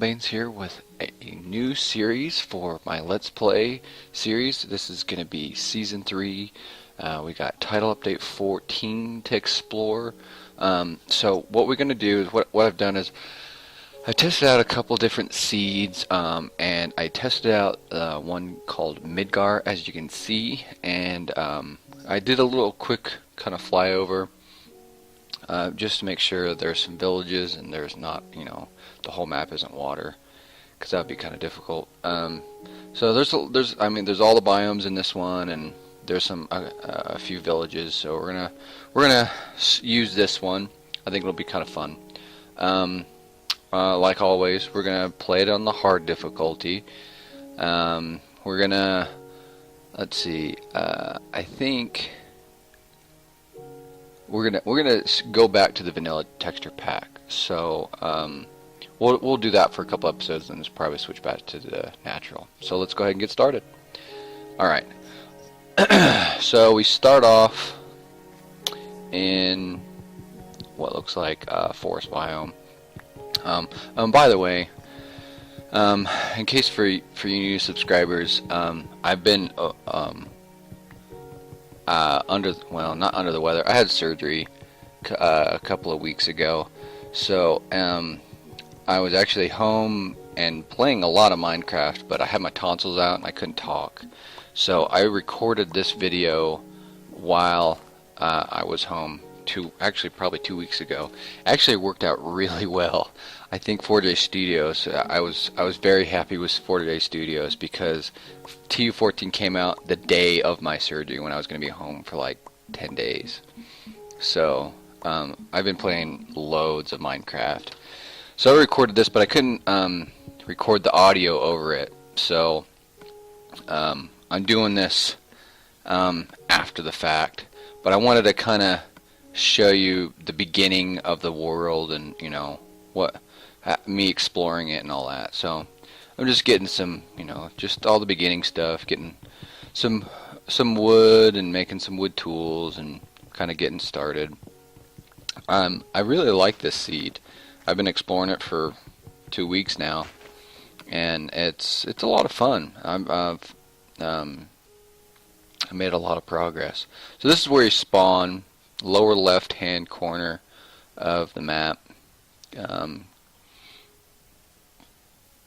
Baines here with a new series for my Let's Play series. This is going to be Season 3. We got Title Update 14 to explore. So what we're going to do is, what I've done is, I tested out a couple different seeds, and I tested out one called Midgar, as you can see, and I did a little quick kind of flyover just to make sure there's some villages and there's not, the whole map isn't water, because that would be kind of difficult. So there's all the biomes in this one, and there's a few villages. So we're gonna use this one. I think it'll be kind of fun. Like always, we're gonna play it on the hard difficulty. We're gonna, let's see. I think we're gonna go back to the vanilla texture pack. So we'll do that for a couple episodes, and then probably switch back to the natural. So let's go ahead and get started. All right. So we start off in what looks like a forest biome. By the way, in case for you new subscribers, I've been not under the weather. I had surgery a couple of weeks ago, so I was actually home and playing a lot of Minecraft, but I had my tonsils out and I couldn't talk. So I recorded this video while I was home. Probably 2 weeks ago. Actually, it worked out really well. I think 4J Studios. I was very happy with 4J Studios because TU14 came out the day of my surgery when I was going to be home for like 10 days. So I've been playing loads of Minecraft. So I recorded this, but I couldn't record the audio over it. So I'm doing this after the fact. But I wanted to kind of show you the beginning of the world, and me exploring it and all that. So I'm just getting some, just all the beginning stuff, getting some wood and making some wood tools and kind of getting started. I really like this seed. I've been exploring it for 2 weeks now, and it's a lot of fun. I made a lot of progress. So this is where you spawn. Lower left hand corner of the map.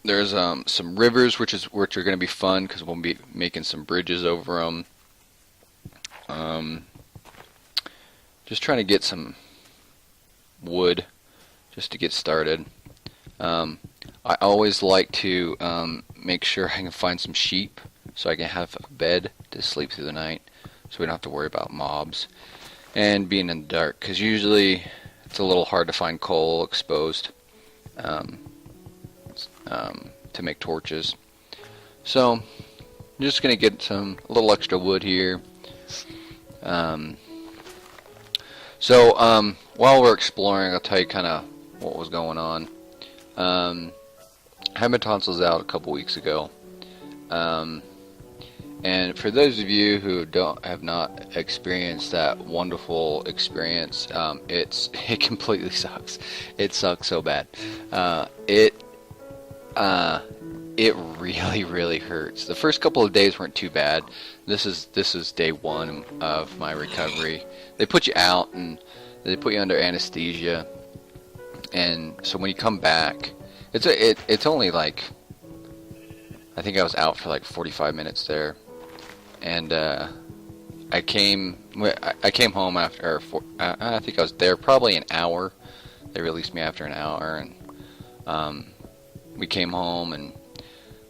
There's some rivers which are going to be fun because we'll be making some bridges over them. Just trying to get some wood just to get started. I always like to make sure I can find some sheep so I can have a bed to sleep through the night, so we don't have to worry about mobs and being in the dark, because usually it's a little hard to find coal exposed to make torches. So I'm just gonna get a little extra wood here. While we're exploring, I'll tell you kind of what was going on. I had my tonsils out a couple weeks ago. And for those of you who have not experienced that wonderful experience, it completely sucks. It sucks so bad. It really, really hurts. The first couple of days weren't too bad. This is day one of my recovery. They put you out and they put you under anesthesia, and so when you come back, it's only like, I think I was out for like 45 minutes there. And I came home after, I think I was there probably an hour. They released me after an hour, and we came home, and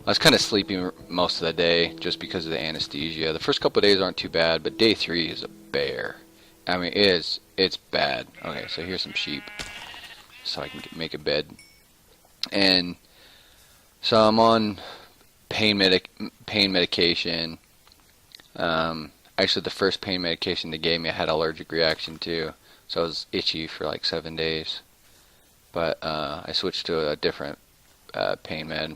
I was kind of sleeping most of the day just because of the anesthesia. The first couple of days aren't too bad, but day 3 is a bear. I mean, it's bad. Okay, so here's some sheep, so I can make a bed. And so I'm on pain medication. Actually, the first pain medication they gave me, I had an allergic reaction to, so I was itchy for like 7 days. But I switched to a different pain med.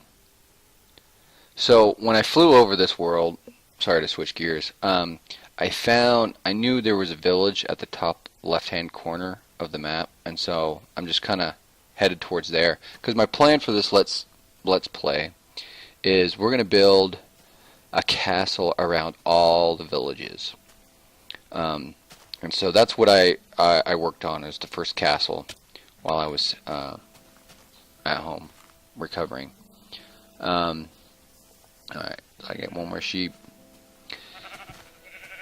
So when I flew over this world, sorry to switch gears, I knew there was a village at the top left-hand corner of the map, and so I'm just kind of headed towards there, because my plan for this Let's let's play is we're going to build a castle around all the villages. And so that's what I worked on as the first castle while I was at home recovering. Alright, I get one more sheep.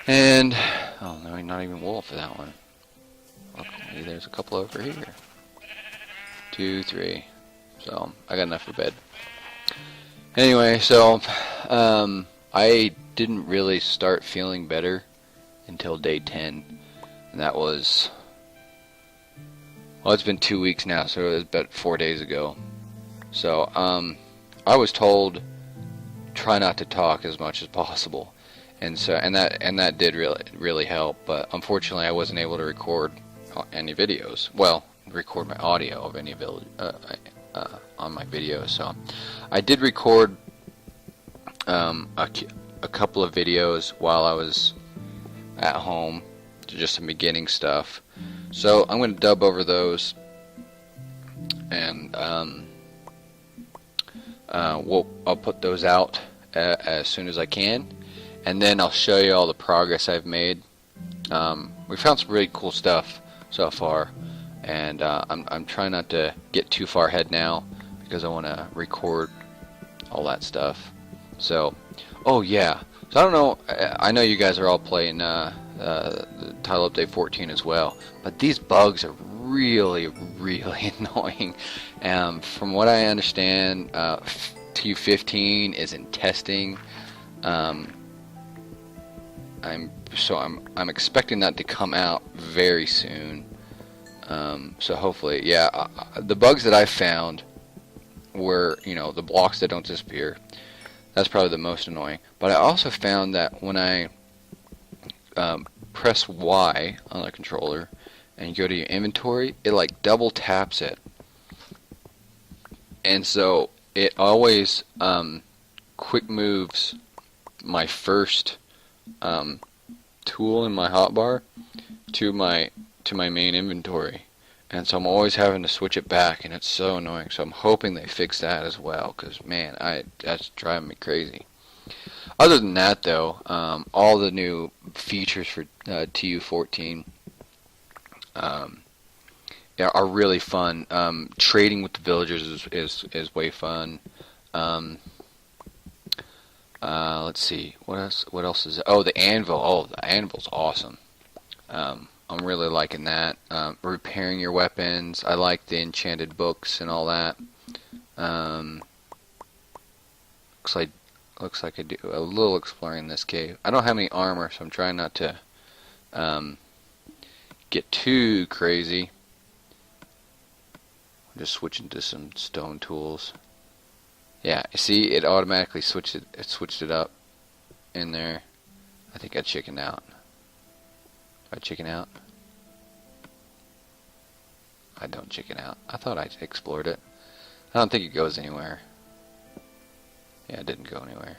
And, oh no, not even wool for that one. Okay, there's a couple over here. 2, 3. So, I got enough for bed. Anyway, so, I didn't really start feeling better until day 10. And that was, well, it's been 2 weeks now, so it was about 4 days ago. So, I was told, try not to talk as much as possible. And so, and that did really help, but unfortunately I wasn't able to record any videos. Well, record my audio of any on my videos. So I did record a couple of videos while I was at home, just some beginning stuff. So I'm going to dub over those, and I'll put those out as soon as I can. And then I'll show you all the progress I've made. We found some really cool stuff so far, and I'm trying not to get too far ahead now because I want to record all that stuff. So, oh yeah. So I don't know. I know you guys are all playing the title update 14 as well, but these bugs are really annoying. From what I understand, TU14 is in testing. I'm expecting that to come out very soon. So hopefully, yeah. The bugs that I found were, the blocks that don't disappear. That's probably the most annoying. But I also found that when I press Y on the controller and you go to your inventory, it like double taps it, and so it always quick moves my first tool in my hotbar to my main inventory, and so I'm always having to switch it back, and it's so annoying. So I'm hoping they fix that as well, because man, that's driving me crazy. Other than that, though, all the new features for TU14 are really fun. Trading with the villagers is way fun. Let's see, what else is it? Oh, the anvil. Oh, the anvil's awesome. I'm really liking that. Repairing your weapons. I like the enchanted books and all that. Looks like I do a little exploring in this cave. I don't have any armor, so I'm trying not to get too crazy. I'm just switching to some stone tools. Yeah, see, it automatically switched it up in there. I think I chickened out. Did I chicken out? I don't chicken out. I thought I explored it. I don't think it goes anywhere. Yeah, it didn't go anywhere.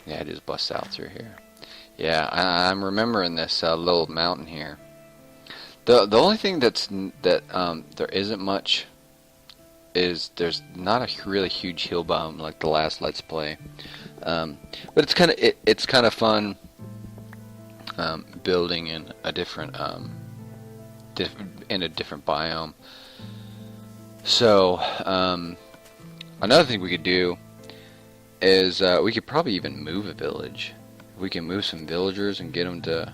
Yeah, it just busts out through here. Yeah, I'm remembering this little mountain here. The only thing that there isn't much is there's not a really huge hill biome like the last Let's Play, but it's kind of fun building in a different biome. So another thing we could do is we could probably even move a village. We can move some villagers and get them to.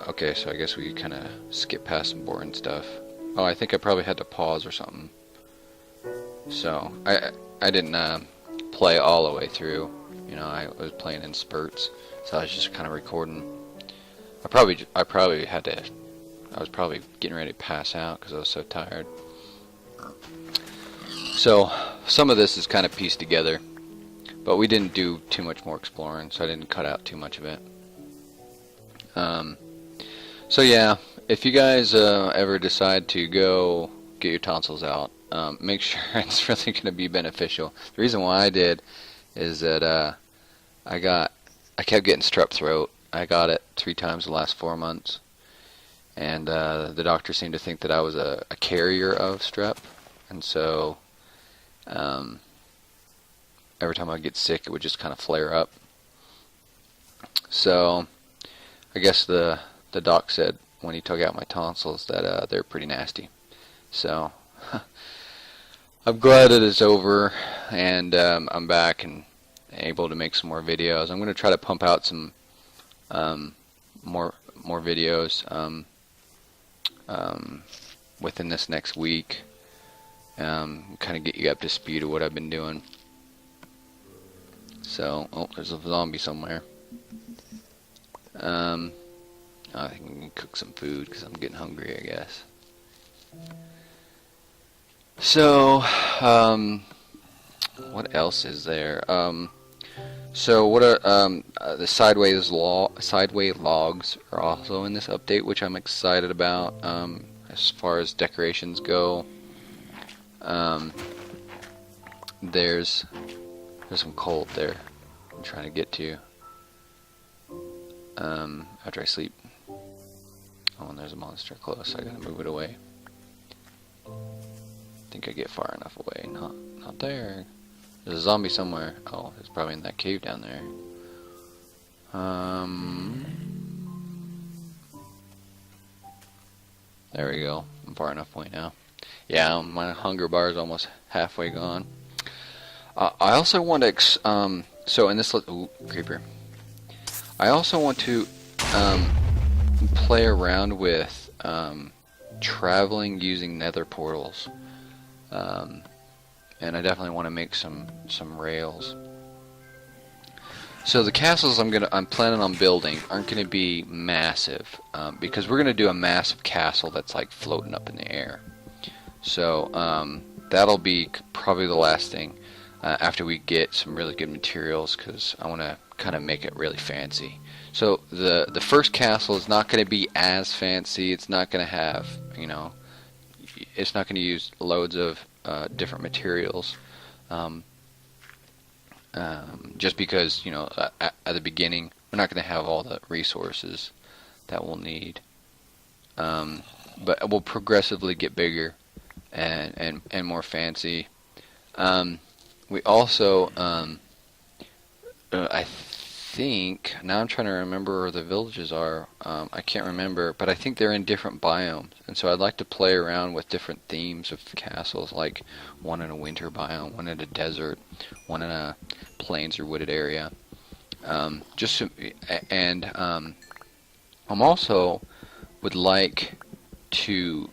Okay, so I guess we could kind of skip past some boring stuff. Oh, I think I probably had to pause or something. So I didn't play all the way through. I was playing in spurts, so I was just kind of recording. I probably had to. I was probably getting ready to pass out because I was so tired. So some of this is kind of pieced together, but we didn't do too much more exploring, so I didn't cut out too much of it. So yeah, if you guys ever decide to go get your tonsils out, make sure it's really going to be beneficial. The reason why I did is that I kept getting strep throat. I got it 3 times the last 4 months, and the doctor seemed to think that I was a carrier of strep. and so every time I get sick, it would just kind of flare up. So I guess the doc said when he took out my tonsils that they're pretty nasty. So I'm glad that it's over, and I'm back and able to make some more videos. I'm going to try to pump out some more videos within this next week. Kind of get you up to speed of what I've been doing. So, oh, there's a zombie somewhere. I think we can cook some food because I'm getting hungry, I guess. So, what else is there? So what are the sideway logs are also in this update, which I'm excited about. As far as decorations go, there's some cold there I'm trying to get to after I sleep. Oh, and there's a monster close. I gotta move it away. I think I get far enough away. Not there. There's a zombie somewhere. Oh, it's probably in that cave down there. There we go. I'm far enough away now. Yeah, my hunger bar is almost halfway gone. I also want to, so in this, ooh, creeper. I also want to play around with traveling using nether portals. And I definitely want to make some rails. So the castles I'm planning on building aren't gonna be massive, because we're gonna do a massive castle that's like floating up in the air. So that'll be probably the last thing after we get some really good materials, because I want to kind of make it really fancy. So the first castle is not going to be as fancy. It's not going to have, it's not going to use loads of different materials, just because at the beginning we're not going to have all the resources that we'll need, but we'll progressively get bigger and more fancy. We also I think, now I'm trying to remember where the villages are. I can't remember, but I think they're in different biomes, and so I'd like to play around with different themes of castles, like one in a winter biome, one in a desert, one in a plains or wooded area. I'm also would like to,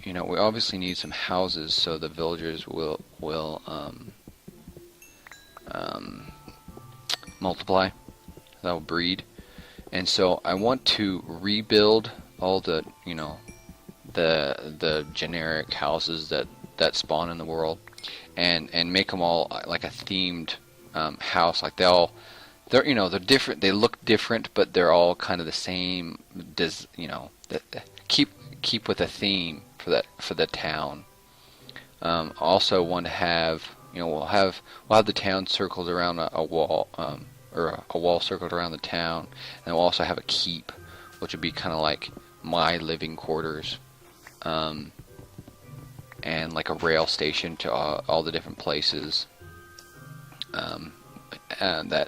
we obviously need some houses so the villagers will multiply. That will breed, and so I want to rebuild all the the generic houses that spawn in the world, and make them all like a themed house. Like they're different. They look different, but they're all kind of the same. Keep with a theme for the town. Also want to have we'll have the town circled around a wall, or a wall circled around the town, and we'll also have a keep, which would be kind of like my living quarters, and like a rail station to all the different places that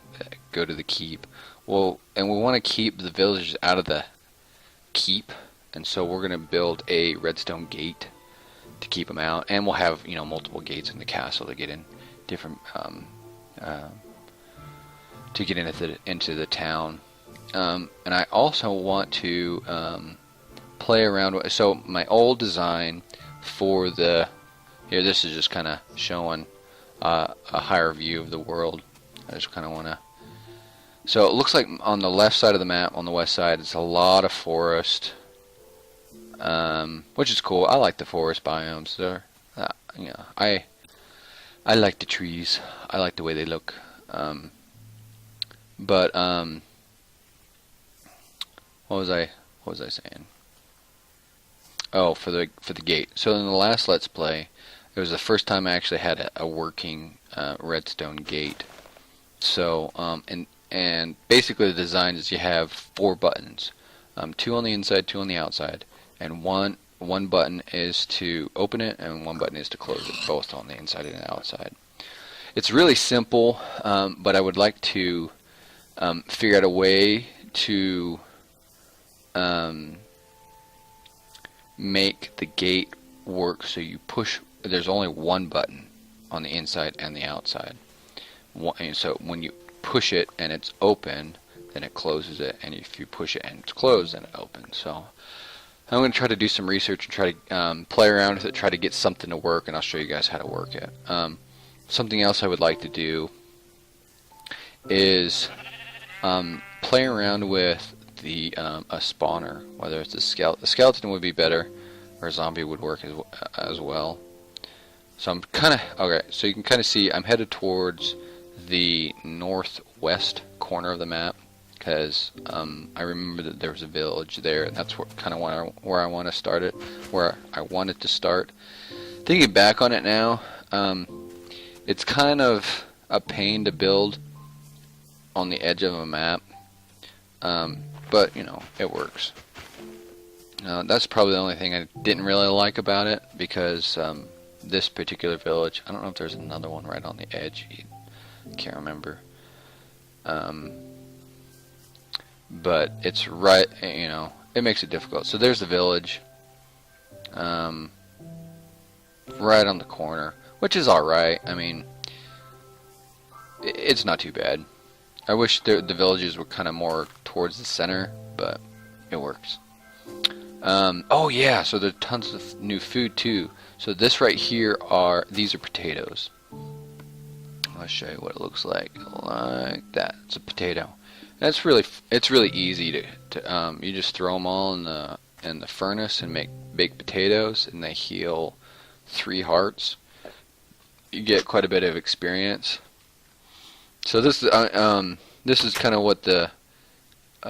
go to the keep. Well, and we want to keep the villagers out of the keep, and so we're going to build a redstone gate to keep them out, and we'll have multiple gates in the castle to get in different to get into the town. And I also want to play around with, so my old design for here, this is just kind of showing a higher view of the world. I just kind of want to, so it looks like on the left side of the map, on the west side, it's a lot of forest, which is cool. I like the forest biomes. They're, I like the trees. I like the way they look. But what was I saying? Oh, for the gate. So in the last Let's Play, it was the first time I actually had a working redstone gate. So and basically the design is you have 4 buttons, 2 on the inside, 2 on the outside, and one one button is to open it and one button is to close it, both on the inside and the outside. It's really simple, but I would like to figure out a way to make the gate work so you push. There's only one button on the inside and the outside. So when you push it and it's open, then it closes it, and if you push it and it's closed, then it opens. So I'm going to try to do some research and try to play around with it, try to get something to work, and I'll show you guys how to work it. Something else I would like to do is play around with the a spawner, whether it's a skeleton would be better, or a zombie would work as well. So I'm kind of okay. So you can kind of see I'm headed towards the northwest corner of the map, because I remember that there was a village there, and that's kind of where I want to start it, where I want it to start. Thinking back on it now, it's kind of a pain to build on the edge of a map, but you know, it works. That's probably the only thing I didn't really like about it, because this particular village, I don't know if there's another one right on the edge. Can't remember. But it's right, you know, it makes it difficult. So there's the village, right on the corner, which is alright. I mean, it's not too bad. I wish the villages were kind of more towards the center, but it works. Oh yeah, so there's tons of new food too. So this right here these are potatoes. I'll show you what it looks like that. It's a potato. And it's really easy to you just throw them all in the furnace and make baked potatoes, and they heal 3 hearts. You get quite a bit of experience. So this is kind of what the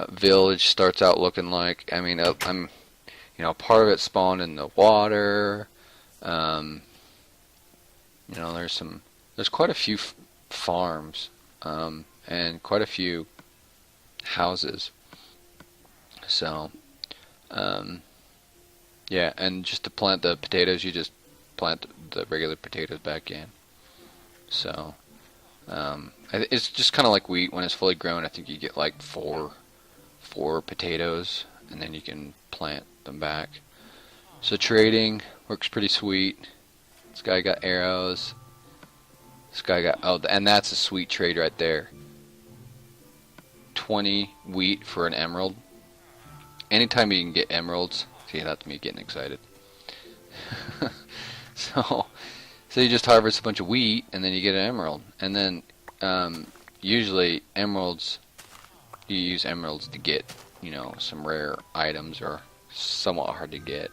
village starts out looking like. I mean, part of it spawned in the water. You know, there's quite a few farms, and quite a few houses. So, yeah, and just to plant the potatoes, you just plant the regular potatoes back in. So, it's just kind of like wheat. When it's fully grown, I think you get like four potatoes, and then you can plant them back. So trading works pretty sweet. This guy got arrows. This guy got, and that's a sweet trade right there. 20 wheat for an emerald. Anytime you can get emeralds, see, that's me getting excited. So you just harvest a bunch of wheat, and then you get an emerald. And then usually emeralds, you use emeralds to get, you know, some rare items, or somewhat hard to get.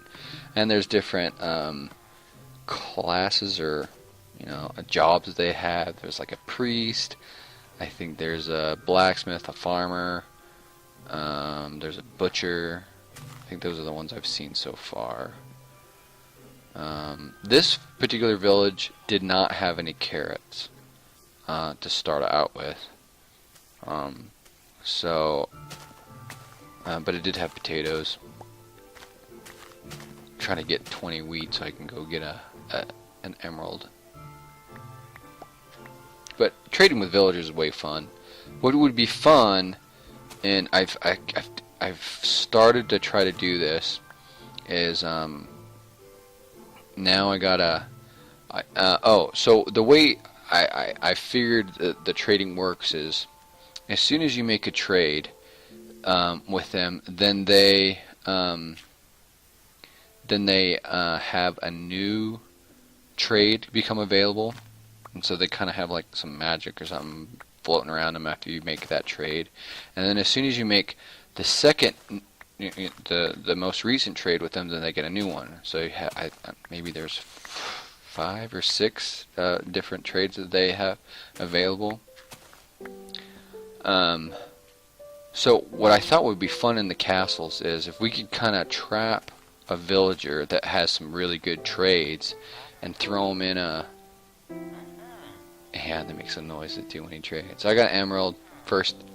And there's different classes, or you know, jobs they have. There's like a priest. I think there's a blacksmith, a farmer. There's a butcher. I think those are the ones I've seen so far. This particular village did not have any carrots to start out with. But it did have potatoes. I'm trying to get 20 wheat so I can go get an emerald. But trading with villagers is way fun. What would be fun, and I've started to try to do this, is now I gotta so the way I figured the trading works is, as soon as you make a trade with them, then they have a new trade become available. And so they kind of have like some magic or something floating around them after you make that trade. And then as soon as you make the second, the most recent trade with them, then they get a new one. So you have, maybe there's 5 or 6 different trades that they have available. So what I thought would be fun in the castles is if we could kind of trap a villager that has some really good trades and throw them in a... Yeah, that makes a noise too when he trades. So I got emerald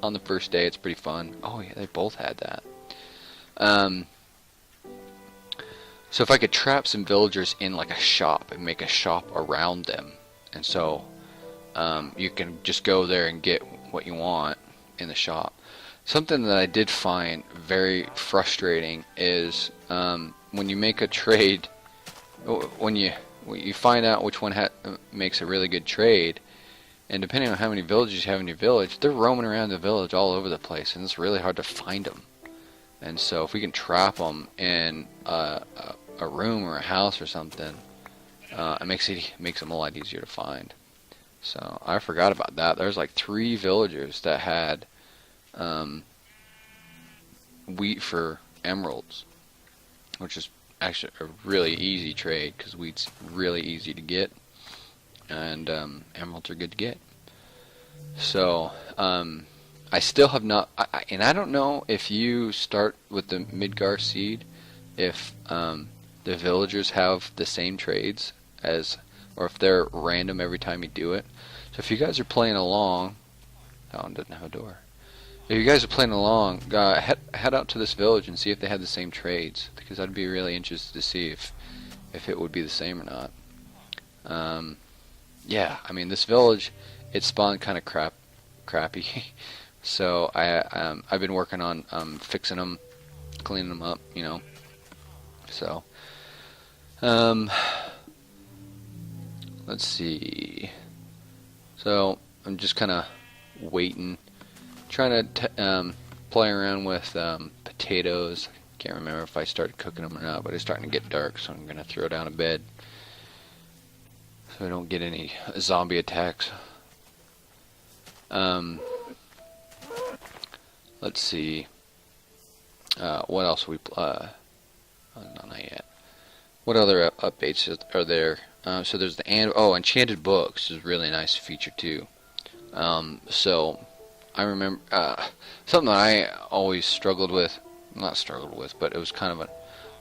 on the first day. It's pretty fun. Oh yeah, they both had that. So if I could trap some villagers in like a shop and make a shop around them, and so you can just go there and get what you want in the shop. Something that I did find very frustrating is when you make a trade, when you find out which one makes a really good trade, and depending on how many villages you have in your village, they're roaming around the village all over the place, and it's really hard to find them. And so if we can trap them in a room or a house or something, it makes them a lot easier to find. So I forgot about that. There's like 3 villagers that had wheat for emeralds, which is actually a really easy trade because wheat's really easy to get, and emeralds are good to get. So I still have not, and I don't know if you start with the Midgar seed, if the villagers have the same trades as, or if they're random every time you do it. So if you guys are playing along, that one doesn't have a door. If you guys are playing along, head out to this village and see if they have the same trades, because I'd be really interested to see if it would be the same or not. Yeah, I mean, this village, it spawned kind of crappy. So I've been working on fixing them, cleaning them up, you know. So let's see. So I'm just kind of waiting, trying to play around with potatoes. Can't remember if I started cooking them or not, but it's starting to get dark, so I'm gonna throw down a bed so I don't get any zombie attacks. Let's see. What else not yet. What other updates are there? So there's the enchanted books is a really nice feature too. So I remember something that I always not struggled with, but it was kind of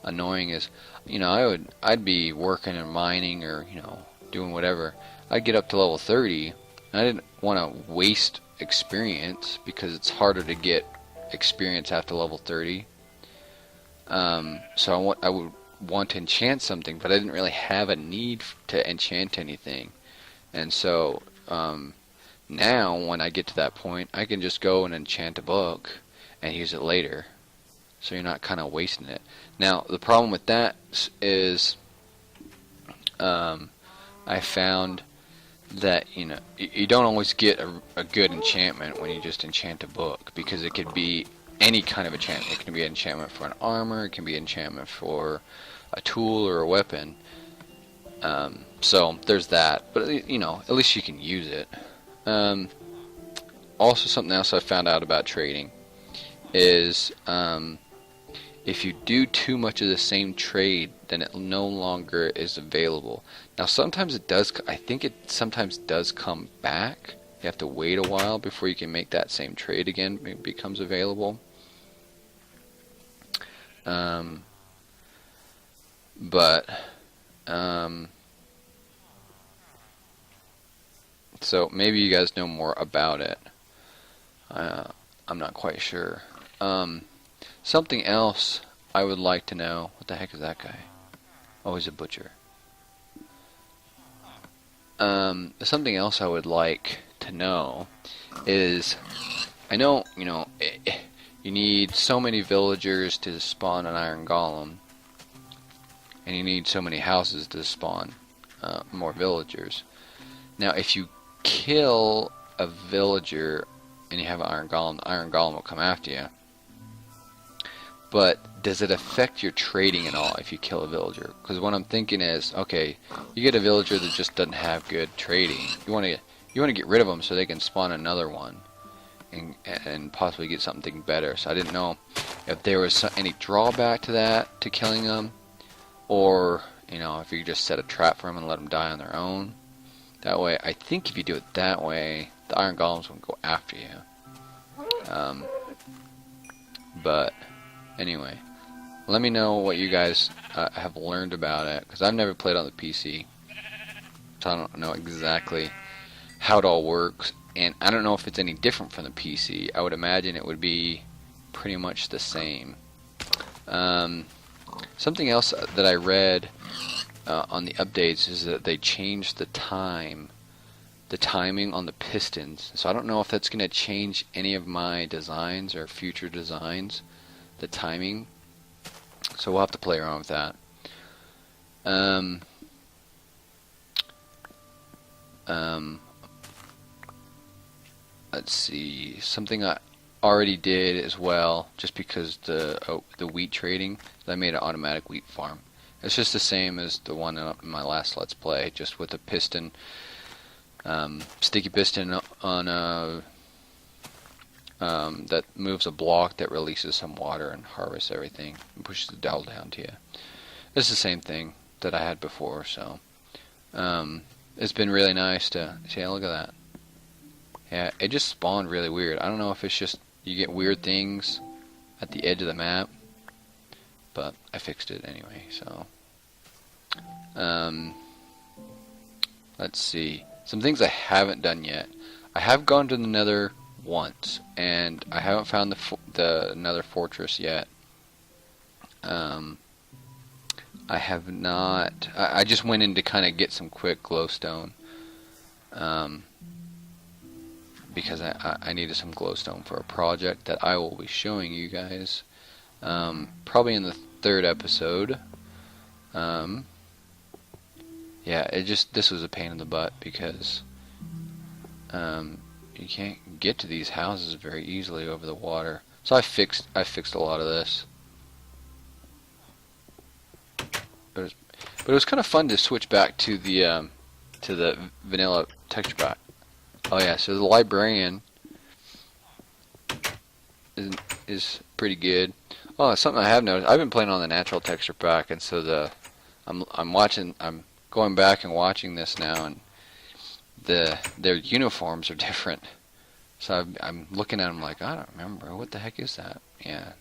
annoying is, you know, I'd be working and mining or, you know, doing whatever. I'd get up to level 30 and I didn't want to waste experience because it's harder to get experience after level 30. So I would want to enchant something, but I didn't really have a need to enchant anything. And so now when I get to that point, I can just go and enchant a book and use it later. So you're not kind of wasting it. Now the problem with that is I found that, you know, you don't always get a good enchantment when you just enchant a book, because it could be any kind of enchantment. It can be an enchantment for an armor, it can be an enchantment for a tool or a weapon. So there's that, but you know, at least you can use it. Also, something else I found out about trading is if you do too much of the same trade, then it no longer is available. Now sometimes it does, I think it sometimes does come back. You have to wait a while before you can make that same trade again, it becomes available. So maybe you guys know more about it. I'm not quite sure. Something else I would like to know. What the heck is that guy? Oh, he's a butcher. Something else I would like to know is, I know, you know, you need so many villagers to spawn an iron golem, and you need so many houses to spawn more villagers. Now, if you kill a villager and you have an iron golem, the iron golem will come after you. But does it affect your trading at all if you kill a villager? Because what I'm thinking is, okay, you get a villager that just doesn't have good trading. You want to get rid of them so they can spawn another one and possibly get something better. So I didn't know if there was any drawback to that, to killing them, or, you know, if you could just set a trap for them and let them die on their own. That way, I think if you do it that way, the iron golems won't go after you. But anyway, let me know what you guys have learned about it, because I've never played on the PC, so I don't know exactly how it all works, and I don't know if it's any different from the PC. I would imagine it would be pretty much the same. Something else that I read on the updates is that they changed the timing on the pistons. So I don't know if that's going to change any of my designs or future designs, the timing. So we'll have to play around with that. Let's see, something I already did as well, just because the wheat trading, I made an automatic wheat farm. It's just the same as the one in my last Let's Play, just with a piston, sticky piston on a that moves a block that releases some water and harvests everything and pushes the dowel down to you. It's the same thing that I had before, so it's been really nice to see. Look at that. Yeah, it just spawned really weird. I don't know if it's just you get weird things at the edge of the map, but I fixed it anyway. So let's see, some things I haven't done yet. I have gone to the Nether once, and I haven't found the Nether fortress yet. I have not. I just went in to kind of get some quick glowstone, because I needed some glowstone for a project that I will be showing you guys probably in the 3rd episode. Yeah, this was a pain in the butt because you can't get to these houses very easily over the water. So I fixed a lot of this. But it was kind of fun to switch back to the vanilla texture pack. Oh yeah, so the librarian is pretty good. Oh, something I have noticed. I've been playing on the natural texture pack, and so I'm going back and watching this now, and their uniforms are different. So I'm looking at them like, I don't remember, what the heck is that? Yeah.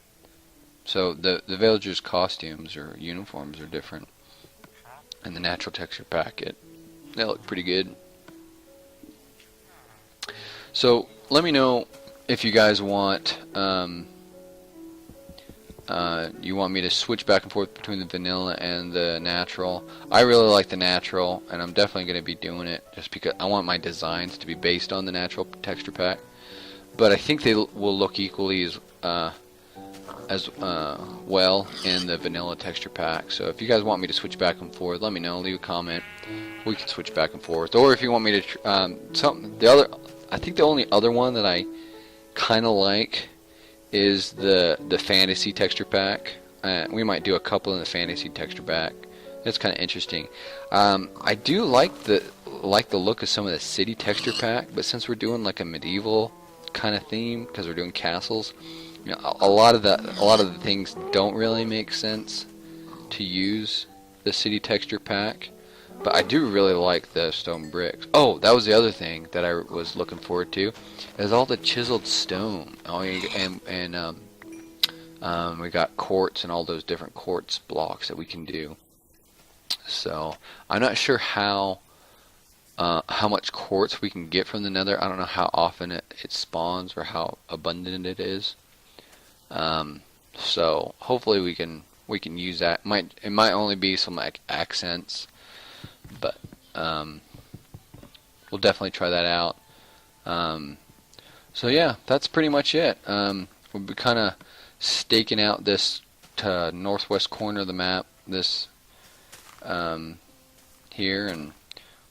So the villagers' costumes or uniforms are different. And the natural texture pack, they look pretty good. So let me know if you guys want you want me to switch back and forth between the vanilla and the natural. I really like the natural, and I'm definitely going to be doing it just because I want my designs to be based on the natural texture pack. But I think they will look equally as well in the vanilla texture pack. So if you guys want me to switch back and forth, let me know. Leave a comment. We can switch back and forth. Or if you want me to I think the only other one that I kind of like is the fantasy texture pack. We might do a couple in the fantasy texture pack. It's kind of interesting. I do like the look of some of the city texture pack, but since we're doing like a medieval kind of theme, because we're doing castles, you know, a lot of the things don't really make sense to use the city texture pack. But I do really like the stone bricks. Oh, that was the other thing that I was looking forward to, is all the chiseled stone. Oh, and we got quartz and all those different quartz blocks that we can do. So I'm not sure how much quartz we can get from the Nether. I don't know how often it spawns or how abundant it is. So hopefully we can use that. It might only be some like accents, but we'll definitely try that out. So yeah, that's pretty much it. We'll be kind of staking out this northwest corner of the map, this here, and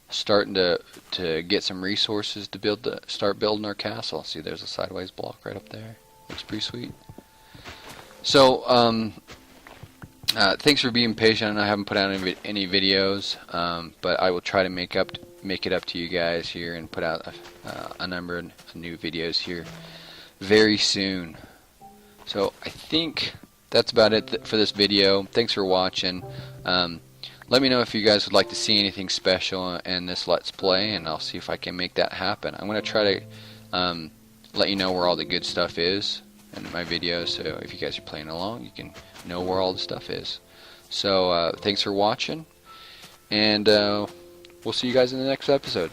starting to get some resources to start building our castle. See, there's a sideways block right up there. Looks pretty sweet. So thanks for being patient. I haven't put out any videos, but I will try to make it up to you guys here and put out a number of new videos here very soon. So I think that's about it for this video. Thanks for watching. Let me know if you guys would like to see anything special in this Let's Play, and I'll see if I can make that happen. I'm going to try to let you know where all the good stuff is in my videos, so if you guys are playing along, you can know where all the stuff is. So thanks for watching, and we'll see you guys in the next episode.